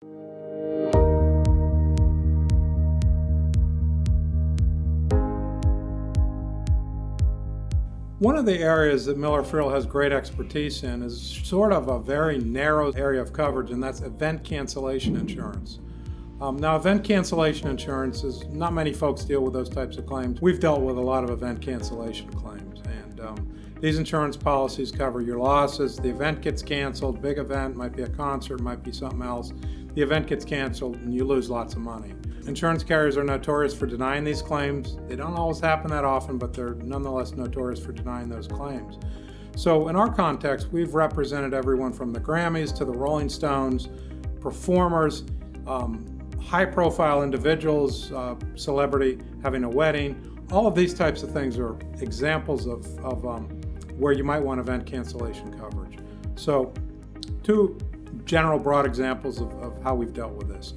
One of the areas that Miller Friel has great expertise in is sort of a very narrow area of coverage, and that's event cancellation insurance. Now, event cancellation insurance is not many folks deal with those types of claims. We've dealt with a lot of event cancellation claims, and these insurance policies cover your losses. The event gets canceled, big event, might be a concert, might be something else. The event gets canceled and you lose lots of money. Insurance carriers are notorious for denying these claims. They don't always happen that often, but they're nonetheless notorious for denying those claims. So in our context, we've represented everyone from the Grammys to the Rolling Stones, performers, high-profile individuals, celebrity having a wedding. All of these types of things are examples of where you might want event cancellation coverage. So two general broad examples of how we've dealt with this.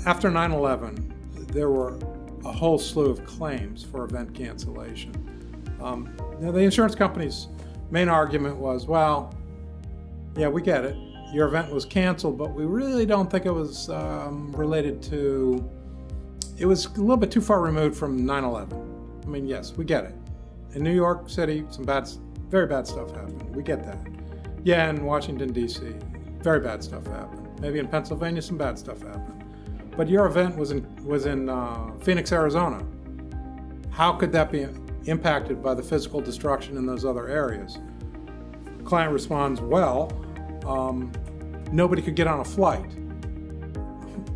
After 9/11, there were a whole slew of claims for event cancellation. The insurance company's main argument was, well, yeah, we get it. Your event was canceled, but we really don't think it was related to, it was a little bit too far removed from 9/11. I mean, yes, we get it. In New York City, some very bad stuff happened. We get that. Yeah, in Washington, D.C., very bad stuff happened. Maybe in Pennsylvania, some bad stuff happened. But your event was in Phoenix, Arizona. How could that be impacted by the physical destruction in those other areas? Client responds, well, nobody could get on a flight.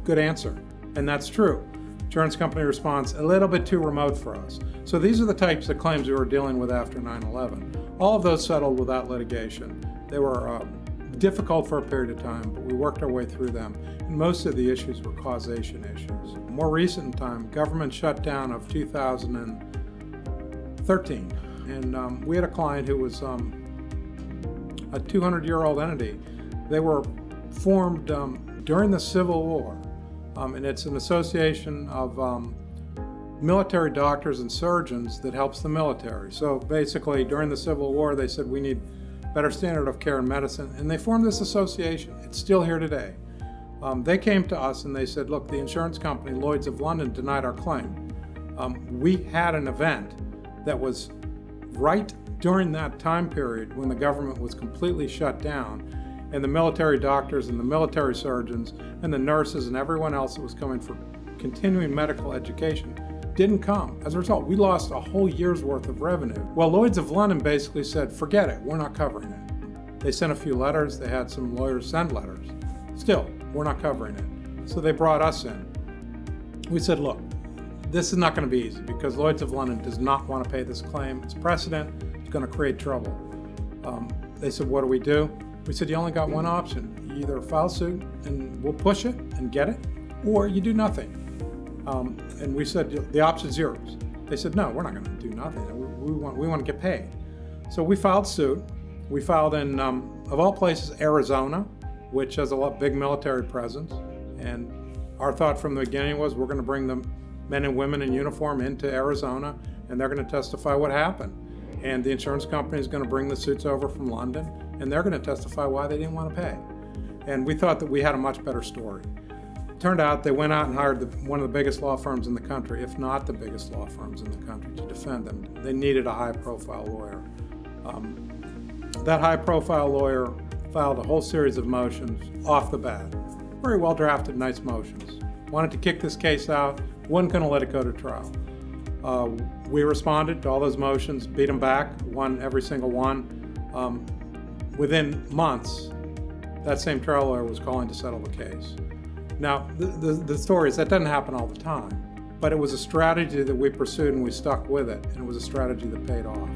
Good answer, and that's true. Insurance company responds, a little bit too remote for us. So these are the types of claims we were dealing with after 9/11. All of those settled without litigation. They were difficult for a period of time, but we worked our way through them. And most of the issues were causation issues. More recent time, government shutdown of 2013. And we had a client who was a 200-year-old entity. They were formed during the Civil War, and it's an association of military doctors and surgeons that helps the military. So basically, during the Civil War, they said we need better standard of care in medicine, and they formed this association. It's still here today. They came to us and they said, look, the insurance company, Lloyd's of London, denied our claim. We had an event that was right during that time period when the government was completely shut down, and the military doctors and the military surgeons and the nurses and everyone else that was coming for continuing medical education didn't come. As a result, we lost a whole year's worth of revenue. Well, Lloyd's of London basically said, forget it, we're not covering it. They sent a few letters, they had some lawyers send letters. Still, we're not covering it. So they brought us in. We said, look, this is not going to be easy because Lloyd's of London does not want to pay this claim. It's precedent, it's going to create trouble. They said, what do? We said, you only got one option. You either file suit and we'll push it and get it, or you do nothing. And we said, the option's yours. They said, no, we're not going to do nothing. We want to get paid. So we filed suit. We filed in, of all places, Arizona, which has a big military presence. And our thought from the beginning was we're going to bring the men and women in uniform into Arizona, and they're going to testify what happened. And the insurance company is going to bring the suits over from London, and they're going to testify why they didn't want to pay. And we thought that we had a much better story. Turned out they went out and hired one of the biggest law firms in the country, if not the biggest law firms in the country, to defend them. They needed a high-profile lawyer. That high-profile lawyer filed a whole series of motions off the bat. Very well-drafted, nice motions. Wanted to kick this case out, wasn't going to let it go to trial. We responded to all those motions, beat them back, won every single one. Within months, that same trial lawyer was calling to settle the case. Now, the story is that doesn't happen all the time, but it was a strategy that we pursued and we stuck with it, and it was a strategy that paid off.